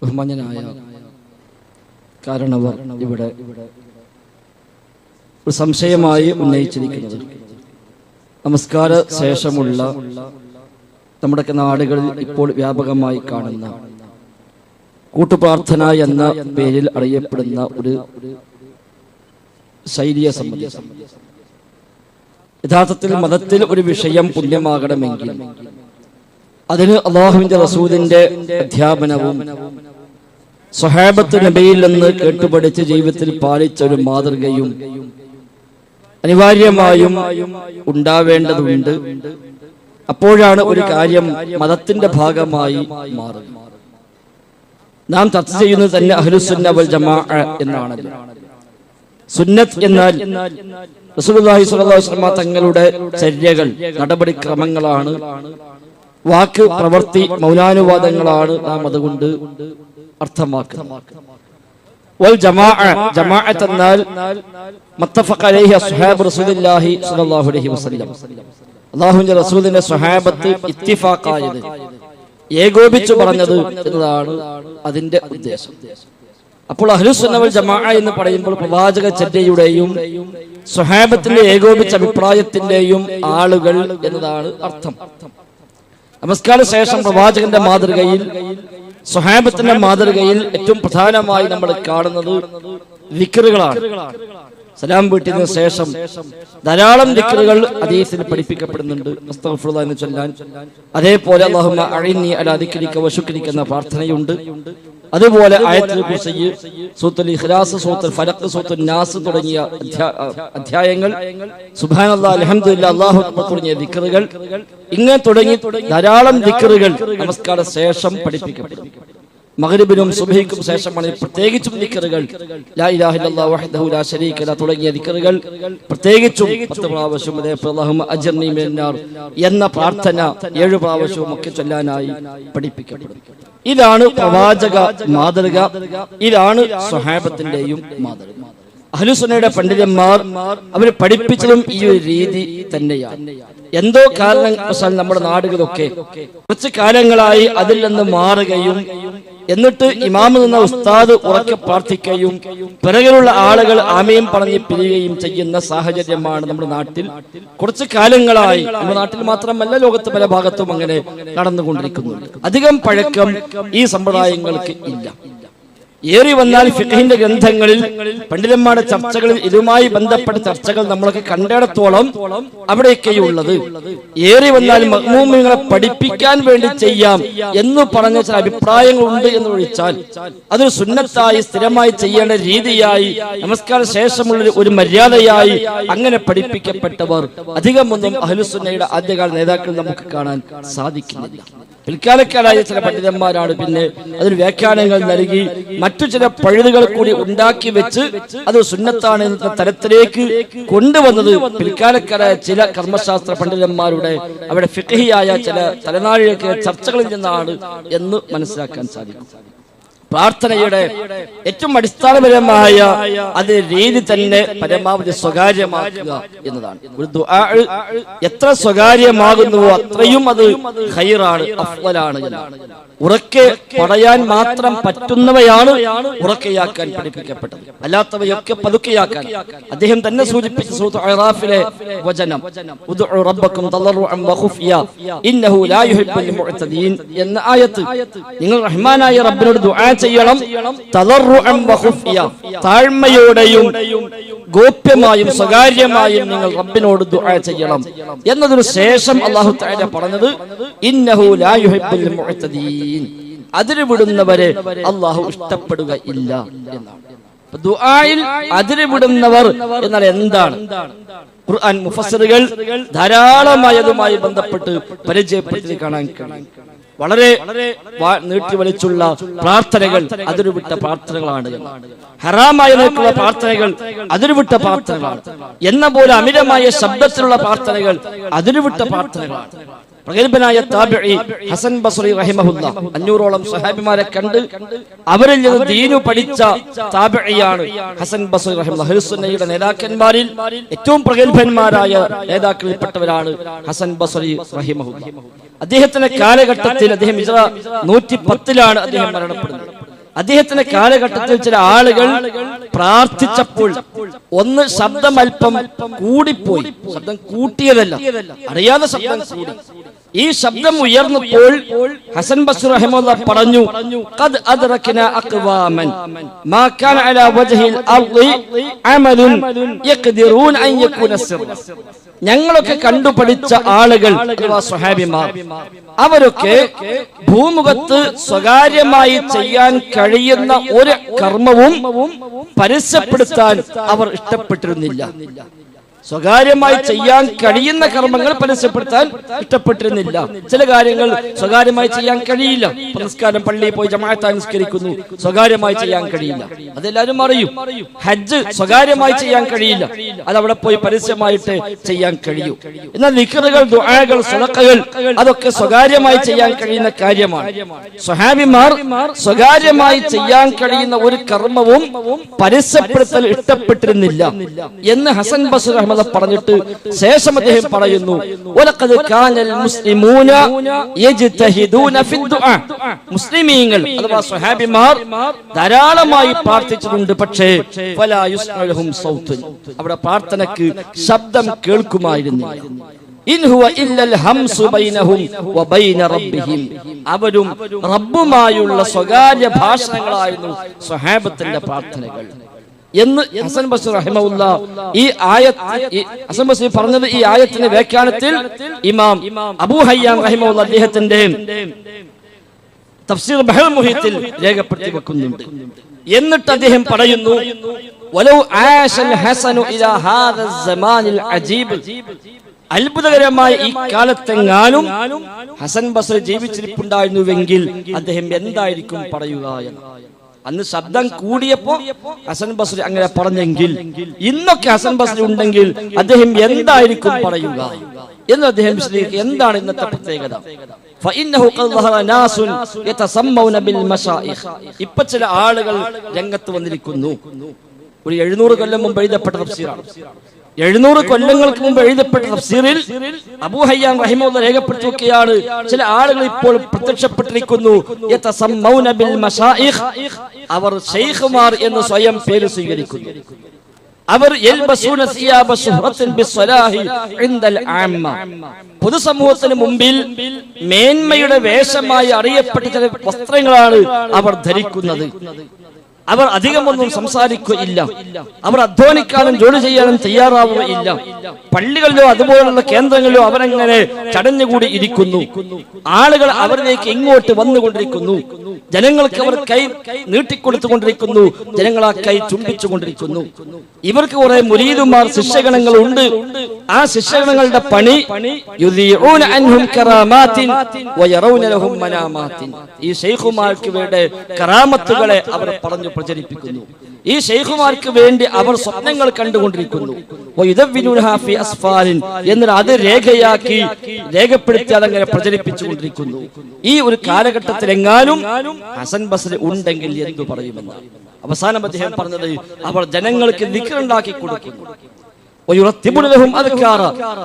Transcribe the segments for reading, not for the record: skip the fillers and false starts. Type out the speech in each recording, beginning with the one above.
ബഹുമാന്യനായ കാരണവർ ഇവിടെ ഒരു സംശയമായി ഉന്നയിച്ചിരിക്കുന്നത്, നമസ്കാര ശേഷമുള്ള നമ്മുടെ നാടുകളിൽ ഇപ്പോൾ വ്യാപകമായി കാണുന്ന കൂട്ടുപ്രാർത്ഥന എന്ന പേരിൽ അറിയപ്പെടുന്ന ഒരു ശൈലിയെ സംബന്ധിച്ച്. യഥാർത്ഥത്തിൽ മതത്തിൽ ഒരു വിഷയം പുണ്യമാകണമെങ്കിൽ അതിന് അല്ലാഹുവിന്റെ റസൂലിന്റെ അധ്യാപനവും സ്വഹാബത്ത് നബിയിൽ നിന്ന് കേട്ടുപഠിച്ച് ജീവിതത്തിൽ പാലിച്ച ഒരു മാതൃകയും അനിവാര്യമായും ഉണ്ടാവേണ്ടതുണ്ട്. അപ്പോഴാണ് ഒരു കാര്യം മതത്തിന്റെ ഭാഗമായി മാറുന്നത്. നാം ചർച്ച ചെയ്യുന്നത് തന്നെ അഹ്ലുസുന്ന വൽ ജമാഅ എന്നാണല്ലോ. സുന്നത്ത് എന്നാൽ റസൂലുള്ളാഹി സ്വല്ലല്ലാഹു അലൈഹി വസല്ലം തങ്ങളുടെ ചര്യകൾ, നടപടിക്രമങ്ങളാണ്. വാക്ക്, പ്രവൃത്തി, മൗനാനുവാദങ്ങളാണ് നാം അതുകൊണ്ട് അർത്ഥമാക്കുന്നത്. വൽ ജമാഅ, ജമാഅത്ത് എന്നാൽ മുത്തഫഖ അലൈഹി അസ്ഹാബ് റസൂലുള്ളാഹി സ്വല്ലല്ലാഹു അലൈഹി വസല്ലം, അല്ലാഹുവിന്റെ റസൂലിന്റെ സ്വഹാബത്ത് ഇത്തിഫാഖായത്, ഏകോപിച്ചു പറഞ്ഞത് എന്നതാണ് അതിന്റെ ഉദ്ദേശം. അപ്പോൾ അഹ്ലുസുന്ന വൽ ജമാഅ എന്ന് പറയുമ്പോൾ പ്രവാചക ചര്യയുടെയും സ്വഹാബത്തിന്റെ ഏകോപിച്ച അഭിപ്രായത്തിന്റെയും ആളുകൾ എന്നതാണ് അർത്ഥം. നമസ്കാര ശേഷം പ്രവാചകന്റെ മാതൃകയിൽ, സ്വഹാബത്തിന്റെ മാതൃകയിൽ ഏറ്റവും പ്രധാനമായി നമ്മൾ കാണുന്നത് ദിക്റുകളാണ്. സലാം വീട്ടിന് ശേഷം ധാരാളം ദിക്റുകൾ ഹദീസിൽ പഠിപ്പിക്കപ്പെടുന്നുണ്ട്. അസ്തഗ്ഫിറുല്ലാഹ് എന്ന് ചൊല്ലാൻ, അതേപോലെ അല്ലാഹുമ്മ അഇന്നി അലാ ദിക്രിക വശുക്രിക എന്ന പ്രാർത്ഥനയുണ്ട്. അതുപോലെ ആയത്തുൽ കുർസി, സൂറത്തുൽ ഇഖ്ലാസ്, സൂറത്തുൽ ഫലഖ്, സൂറത്തുൽ നാസ് തുടങ്ങിയ അധ്യായങ്ങൾ, സുബ്ഹാനല്ലാഹ്, അൽഹംദുലില്ലാഹ്, അല്ലാഹു അക്ബർ തുടങ്ങിയ ദിക്റുകൾ, ഇങ്ങനെ തുടങ്ങി ധാരാളം ദിക്റുകൾ നമസ്കാര ശേഷം പഠിപ്പിക്കപ്പെടും. മഗ്രിബിനും സുബ്ഹിക്കും ശേഷമാണ് പ്രത്യേകിച്ചും ദിക്റുകൾ, ലാ ഇലാഹ ഇല്ലല്ലാഹു വഹ്ദഹു ലാ ശരീക ലഹു തുടങ്ങിയ ദിക്റുകൾ പ്രത്യേകിച്ചും 10 പ്രാവശ്യം, അതേപോലെ അല്ലാഹുമ്മ അജ്ർനി മിനന്നാർ എന്ന പ്രാർത്ഥന 7 പ്രാവശ്യവും ഒക്കെ ചൊല്ലാനായി പഠിപ്പിക്കപ്പെടും. ഇതാണ് പ്രവാചക മാതൃക, ഇതാണ് സ്വഹാബത്തിന്റെയും മാതൃക. അഹ്ലുസുന്നയുടെ പണ്ഡിതന്മാർ അവർ പഠിപ്പിച്ചതും ഈ ഒരു രീതി തന്നെയാണ്. എന്തോ കാരണവശാൽ നമ്മുടെ നാടുകളൊക്കെ കുറച്ച് കാലങ്ങളായി അതിൽ നിന്ന് മാറുകയും എന്നിട്ട് ഇമാമ് നിന്ന ഉസ്താദ് ഉറക്കെ പ്രാർത്ഥിക്കുകയും പിറകിലുള്ള ആളുകൾ ആമീൻ പറഞ്ഞ് പിരിയുകയും ചെയ്യുന്ന സാഹചര്യമാണ് നമ്മുടെ നാട്ടിൽ കുറച്ച് കാലങ്ങളായി. നമ്മുടെ നാട്ടിൽ മാത്രമല്ല, ലോകത്ത് പല ഭാഗത്തും അങ്ങനെ നടന്നുകൊണ്ടിരിക്കുന്നുണ്ട്. അധികം പഴക്കം ഈ സമ്പ്രദായങ്ങൾക്ക് ഇല്ല. ഏറി വന്നാൽ ഫിഖ്ഹിന്റെ ഗ്രന്ഥങ്ങളിൽ, പണ്ഡിതന്മാരുടെ ചർച്ചകളിൽ ഇതുമായി ബന്ധപ്പെട്ട ചർച്ചകൾ നമ്മളൊക്കെ കണ്ടിടത്തോളം അവിടെയൊക്കെയുള്ളത് ഏറി വന്നാൽ മഅ്മൂമികളെ പഠിപ്പിക്കാൻ വേണ്ടി ചെയ്യാം എന്ന് പറഞ്ഞ ചില അഭിപ്രായങ്ങളുണ്ട് എന്ന് ഒഴിച്ചാൽ അതൊരു സുന്നത്തായി സ്ഥിരമായി ചെയ്യേണ്ട രീതിയായി, നമസ്കാര ശേഷമുള്ള ഒരു മര്യാദയായി അങ്ങനെ പഠിപ്പിക്കപ്പെട്ടവർ അധികമൊന്നും അഹ്ലുസുന്നയുടെ ആദ്യകാല നേതാക്കൾ നമുക്ക് കാണാൻ സാധിക്കുന്നില്ല. പിൽക്കാലക്കാരായ ചില പണ്ഡിതന്മാരാണ് പിന്നെ അതിന് വ്യാഖ്യാനങ്ങൾ നൽകി മറ്റു ചില പഴുതുകൾ കൂടി ഉണ്ടാക്കി വെച്ച് അത് സുന്നത്താണ് എന്ന തരത്തിലേക്ക് കൊണ്ടുവന്നത്. പിൽക്കാലക്കാരായ ചില കർമ്മശാസ്ത്ര പണ്ഡിതന്മാരുടെ അവിടെ ഫിഖ്ഹിയായ ചില തലനാഴിക ചർച്ചകളിൽ നിന്നാണ് എന്ന് മനസ്സിലാക്കാൻ സാധിക്കും. പ്രാർത്ഥനയുടെ ഏറ്റവും അടിസ്ഥാനപരമായ അത് രീതി തന്നെ പരമാവധി സ്വകാര്യമാക്കുക എന്നതാണ്. ഒരു ദുആ എത്ര സ്വകാര്യമാകുന്നുവോ അത്രയും അത് ഖൈറാണ്, അഫ്ളലാണ് എന്നാണ്. ഉറക്കെ പറയാൻ മാത്രം പറ്റുന്നവയാണ് ഉറക്കെയാക്കാൻ പഠിപ്പിക്കപ്പെട്ടത്, അല്ലാത്തവയൊക്കെ പതുക്കെയാക്കാൻ. അദ്ദേഹം തന്നെ സൂചിപ്പിച്ച സൂറത്ത് അറാഫിലെ വചനം, ഉദ്ഉ റബ്ബക്കും തളർറുഅൻ വഖുഫിയ ഇന്നഹു ലാ യുഹിബ്ബുൽ മുഅ്തദീൻ എന്ന ആയത്ത്. നിങ്ങൾ റഹ്മാനായ റബ്ബിനോട് ദുആ ചെയ്യണം, തളർറുഅൻ വഖുഫിയ, താഴ്മയോടെയും ഗോപ്യമായും സ്വകാര്യമായും നിങ്ങൾ റബ്ബിനോട് ദുആ ചെയ്യണം എന്നതിനു ശേഷം അല്ലാഹു തആല പറഞ്ഞത് ഇന്നഹു ലാ യുഹിബ്ബുൽ മുഅ്തദീൻ, അതിര് വിടുന്നവരെ അല്ലാഹു ഇഷ്ടപ്പെടുക ഇല്ല എന്നാണ്. ദുആയിൽ അതിര് വിടുന്നവർ എന്നാൽ എന്താണ്? ഖുർആൻ മുഫസ്സിറുകൾ ധാരാളമായി അതുമായി ബന്ധപ്പെട്ട് പരിചയപ്പെടുത്തി കാണാൻ കഴിയും. വളരെ നീട്ടി വലിച്ചുള്ള പ്രാർത്ഥനകൾ അതിരുവിട്ട പ്രാർത്ഥനകളാണ്. ഹറാമായ നിൽക്കുന്ന പ്രാർത്ഥനകൾ അതിരുവിട്ട പ്രാർത്ഥനകളാണ് എന്ന പോലെ അമിതമായ ശബ്ദത്തിലുള്ള പ്രാർത്ഥനകൾ അതിരുവിട്ട പ്രാർത്ഥനകളാണ്. പ്രഗത്ഭനായ താബിഈ ഹസൻ ബസ്രി റഹിമഹുല്ലാ 500ഓളം സ്വഹാബിമാരെ കണ്ട് അവരിൽ നിന്ന് ദീനു പഠിച്ച താബിഈയാണ് ഹസൻ ബസ്രി റഹിമഹുല്ലാ. അഹ്ലുസുന്നയുടെ നേതാക്കന്മാരിൽ ഏറ്റവും പ്രഗത്ഭന്മാരായ നേതാക്കളിൽപ്പെട്ടവരാണ് ഹസൻ ബസ്രി റഹിമഹുല്ലാ. അദ്ദേഹത്തിന്റെ കാലഘട്ടത്തിൽ അദ്ദേഹം ഹിജ്റ 110 അദ്ദേഹം മരണപ്പെടുന്നത്. അദ്ദേഹത്തിന്റെ കാലഘട്ടത്തിൽ ചില ആളുകൾ പ്രാർത്ഥിച്ചപ്പോൾ ഒന്ന് ശബ്ദം അല്പം കൂടിപ്പോയി. ശബ്ദം കൂട്ടിയതല്ല, അറിയാതെ ശബ്ദം കൂടി. ഈ ശബ്ദം ഉയർന്നപ്പോൾ ഹസൻ ബസ്രി റഹിമഹുല്ലാഹ് പറഞ്ഞു, ഖദ് അദ്റകനാ അഖ്വാമൻ മാ കാന അലാ വജ്ഹിൽ അർളി അമലുൻ യഖ്ദിറൂൻ അൻ യകൂന സിർറ. ഞങ്ങളൊക്കെ കണ്ടുപഠിച്ച ആളുകൾ, സ്വഹാബിമാർ, അവരൊക്കെ ഭൂമുഖത്ത് സ്വകാര്യമായി ചെയ്യാൻ കഴിയുന്ന ഒരു കർമ്മവും പരസ്യപ്പെടുത്താൻ അവർ ഇഷ്ടപ്പെട്ടിരുന്നില്ല. സ്വകാര്യമായി ചെയ്യാൻ കഴിയുന്ന കർമ്മങ്ങൾ പരസ്യപ്പെടുത്താൻ ഇഷ്ടപ്പെട്ടിരുന്നില്ല. ചില കാര്യങ്ങൾ സ്വകാര്യമായി ചെയ്യാൻ കഴിയില്ല. നിസ്കാരം, പള്ളിയിൽ പോയി ജമാഅത്തായി നിസ്കരിക്കുന്നു, സ്വകാര്യമായി ചെയ്യാൻ കഴിയില്ല, അതെല്ലാവരും അറിയും. ഹജ്ജ് സ്വകാര്യമായി ചെയ്യാൻ കഴിയില്ല, അതവിടെ പോയി പരസ്യമായിട്ട് ചെയ്യാൻ കഴിയൂ. എന്നാൽ ദിക്റുകൾ, ദുആകൾ, സദഖകൾ അതൊക്കെ സ്വകാര്യമായി ചെയ്യാൻ കഴിയുന്ന കാര്യമാണ്. സ്വഹാബിമാർ സ്വകാര്യമായി ചെയ്യാൻ കഴിയുന്ന ഒരു കർമ്മവും പരസ്യപ്പെടുത്തൽ ഇഷ്ടപ്പെട്ടിരുന്നില്ല എന്ന് ഹസൻ ബസ്രി റഹ്മത്തുള്ളാഹി പറഞ്ഞിട്ട് ശേഷം അദ്ദേഹം പറയുന്നു, വലഖദ് കാനൽ മുസ്ലിമൂന യജ്തഹിദൂന ഫിദ്ദുആ. മുസ്ലിമീങ്ങൾ അഥവാ സ്വഹാബിമാർ ധാരാളമായി പ്രാർത്ഥിച്ചിട്ടുണ്ട്, പക്ഷേ ഫലാ യുസ്മഉഹും സൗത്തുൻ, അവിടെ പ്രാർത്ഥനയ്ക്ക് ശബ്ദം കേൾക്കുമായിരുന്നില്ല. ഇൻ ഹുവ ഇല്ലൽ ഹംസു ബൈനഹും വബൈന റബ്ബിഹിം. അവരും റബ്ബുമായുള്ള സ്വകാര്യ ഭാഷണങ്ങളായിരുന്നു സ്വഹാബത്തിന്റെ പ്രാർത്ഥനകൾ എന്ന് ഹസൻ ബസ്രി റഹിമഹുല്ലാഹ് ഈ ആയത്ത് ഹസൻ ബസ്രി പറഞ്ഞത് ഈ ആയത്തിന്റെ വ്യാഖ്യാനത്തിൽ ഇമാം അബൂ ഹയ്യാൻ റഹിമഹുല്ലാഹ് അദ്ദേഹത്തിന്റെ തഫ്സീർ ബഹർ മുഹീത്തിൽ രേഖപ്പെടുത്തി വെക്കുന്നുണ്ട്. എന്നിട്ട് അദ്ദേഹം പറയുന്നു, വലൗ ആശൽ ഹസനു ഇലാ ഹാദാ സമാനിൽ അജീബ്. അത്ഭുതകരമായ ഈ കാലത്തെങ്ങാനും ഹസൻ ബസ്രി ജീവിച്ചിരിപ്പുണ്ടായിരുന്നുവെങ്കിൽ അദ്ദേഹം എന്തായിരിക്കും പറയുക എന്ന്. അന്ന് ശബ്ദം കൂടിയപ്പോ ഹസൻ ബസ്രി അങ്ങനെ പറഞ്ഞെങ്കിൽ ഇന്നൊക്കെ ഹസൻ ബസ്രി ഉണ്ടെങ്കിൽ അദ്ദേഹം എന്തായിരിക്കും പറയുക എന്ന് അദ്ദേഹം വിശദീകരിക്കുക. എന്താണ് ഇന്നത്തെ പ്രത്യേകത? ഇപ്പൊ ചില ആളുകൾ രംഗത്ത് വന്നിരിക്കുന്നു. ഒരു 700 കൊല്ലം മുമ്പ് എഴുതപ്പെട്ട തഫ്സീറാണ്. 700 കൊല്ലങ്ങൾക്ക് മുമ്പ് എഴുതപ്പെട്ട തഫ്സീറിൽ അബൂ ഹയ്യാൻ റഹിമഹുല്ലാഹ് രേഖപ്പെടുത്തി വെക്കുകയാണ്, ചില ആളുകൾ ഇപ്പോൾ പ്രത്യക്ഷപ്പെട്ടിരിക്കുന്നു. യതസമ്മൗന ബിൽ മശായിഖ്, അവർ ശൈഖുമാർ എന്ന് സ്വയം പേര് സ്വീകരിക്കുന്നു. അവർ യൽബസൂന സിയാബ ശുഹ്റത്തിൻ ബിസ്സലാഹി ഇൻദൽ ആമ്മ, പൊതുസമൂഹത്തിന് മുമ്പിൽ മേന്മയുടെ വേഷമായി അറിയപ്പെട്ട ചില വസ്ത്രങ്ങളാണ് അവർ ധരിക്കുന്നത്. അവർ അധികമൊന്നും സംസാരിക്കുകയില്ല, അവർ അധ്വാനിക്കാനും ജോലി ചെയ്യാനും തയ്യാറാവുകയില്ല. പള്ളികളിലോ അതുപോലുള്ള കേന്ദ്രങ്ങളിലോ അവരങ്ങനെ ചടഞ്ഞുകൂടി ഇരിക്കുന്നു. ആളുകൾ അവരിലേക്ക് ഇങ്ങോട്ട് വന്നുകൊണ്ടിരിക്കുന്നു. ജനങ്ങൾക്ക് അവർ കൈ നീട്ടിക്കൊടുത്തുകൊണ്ടിരിക്കുന്നു, ജനങ്ങൾ ആ കൈ ചുംബിച്ചുകൊണ്ടിരിക്കുന്നു. ഇവർക്ക് കുറെ മുരീദുമാർ, ശിഷ്യഗണങ്ങൾ ഉണ്ട്. ആ ശിഷ്യഗണങ്ങളുടെ പണി യുദീഊന അൻഹും കറാമാത്തിൻ വയറൗന ലഹും മനാമാത്തിൻ. ഈ ശൈഖുമാർക്ക് വേണ്ടി കറാമത്തുകളെ അവർ പറഞ്ഞു പ്രചരിപ്പിക്കുന്നു. ഈ ശൈഖുമാർക്ക് വേണ്ടി അവർ സ്വപ്നങ്ങൾ കണ്ടുകൊണ്ടിരിക്കുന്നു. എന്നിട്ട് അത് രേഖപ്പെടുത്തി അതങ്ങനെ പ്രചരിപ്പിച്ചുകൊണ്ടിരിക്കുന്നു. ഈ ഒരു കാലഘട്ടത്തിൽ എങ്ങാനും ഹസൻ ബസ്രി ഉണ്ടെങ്കിൽ എന്തു പറയുമെന്നാണ് അവസാനം അദ്ദേഹം പറഞ്ഞത്. അവർ ജനങ്ങൾക്ക് ദിക്റുണ്ടാക്കി കൊടുക്കുന്നു,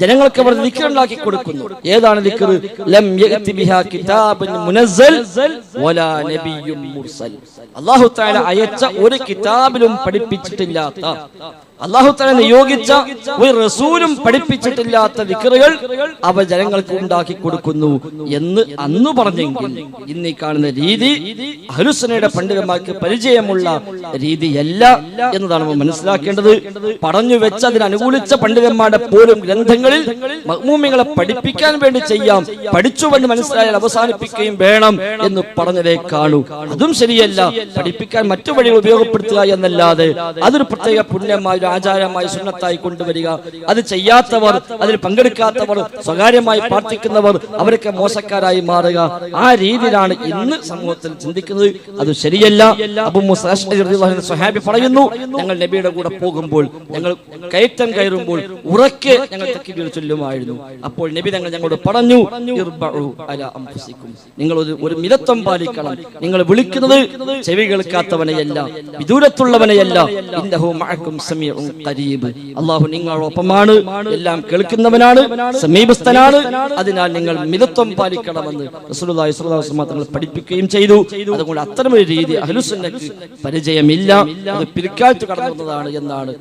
ജനങ്ങൾക്ക് അവർ ദിക്റുണ്ടാക്കി കൊടുക്കുന്നു. ഏതാണ് ദിക്ർ? ലം യഅതി ബിഹാ കിതാബുൻ മുനസ്സൽ വലാ നബിയ്യുൻ മുർസൽ. അല്ലാഹു തആല അയച്ച ഒരു കിതാബിലും പഠിപ്പിച്ചിട്ടില്ലാത്ത, അല്ലാഹു തആല നിയോഗിച്ച ഒരു റസൂലും പഠിപ്പിച്ചിട്ടില്ലാത്ത ദിക്റുകൾ അവ ജനങ്ങൾക്ക് ഉണ്ടാക്കി കൊടുക്കുന്നു എന്ന് അന്ന് പറഞ്ഞെങ്കിൽ ഇന്ന് ഈ കാണുന്ന രീതി അഹ്ലുസുന്നയുടെ പണ്ഡിതന്മാർക്ക് പരിചയമുള്ള രീതിയല്ല എന്നതാണ് നമ്മൾ മനസ്സിലാക്കേണ്ടത്. പറഞ്ഞു വെച്ച് അതിന് അനുകൂലിച്ച പണ്ഡിതന്മാരുടെ പോലും ഗ്രന്ഥങ്ങളിൽ മഅ്മൂമികളെ പഠിപ്പിക്കാൻ വേണ്ടി ചെയ്യാം, പഠിച്ചുവെന്ന് മനസ്സിലായാൽ അവസാനിപ്പിക്കുകയും വേണം എന്ന് പറഞ്ഞതേ കാണൂ. അതും ശരിയല്ല. പഠിപ്പിക്കാൻ മറ്റു വഴികൾ ഉപയോഗപ്പെടുത്തുക എന്നല്ലാതെ അതൊരു പ്രത്യേക പുണ്യമായ ആചാരമായി സുന്നത്തായി കൊണ്ടുവരിക, അത് ചെയ്യാത്തവർ, അതിൽ പങ്കെടുക്കാത്തവർ, സ്വകാര്യമായി പ്രാർത്ഥിക്കുന്നവർ അവരൊക്കെ മോശക്കാരായി മാറുക, ആ രീതിയിലാണ് ഇന്ന് സമൂഹത്തിൽ ചിന്തിക്കുന്നത്. അത് ശരിയല്ല. അബൂ മൂസാ അശ്അരി റളിയല്ലാഹു അൻഹു സ്വഹാബി പറയുന്നു, ഞങ്ങൾ നബിയുടെ കൂടെ പോകുമ്പോൾ, ഞങ്ങൾ കയറ്റം കയറുമ്പോൾ ഉറക്കെ ഞങ്ങൾ തക്ബീർ ചൊല്ലുമായിരുന്നു. അപ്പോൾ നബി തങ്ങൾ ഞങ്ങളോട് പറഞ്ഞു, ഇർബഉ അലാ അൻഫുസികും, നിങ്ങൾ ഒരു മിതത്വം പാലിക്കണം. നിങ്ങൾ വിളിക്കുന്നത് ചെവി കേൾക്കാത്തവനെയല്ല, വിദൂരത്തുള്ളവനെയല്ല, ഇന്നഹു മഅകും സമീഉ സമീഉൻ ഖരീബ്. അല്ലാഹു നിങ്ങളോടൊപ്പമാണ്, എല്ലാം കേൾക്കുന്നവനാണ്, സമീപസ്ഥനാണ്. അതിനാൽ നിങ്ങൾ മിതത്വം പാലിക്കണമെന്ന് റസൂലുള്ളാഹി സ്വല്ലല്ലാഹു അലൈഹി വസല്ലം തങ്ങൾ പഠിപ്പിക്കുകയും ചെയ്തു. അതുകൊണ്ട് അത്തരമൊരു രീതി അഹ്ലുസുന്നക്ക് പരിചയമില്ല. അത് പിൽക്കാലത്ത് കടന്നു വന്നതാണ് എന്നാണ്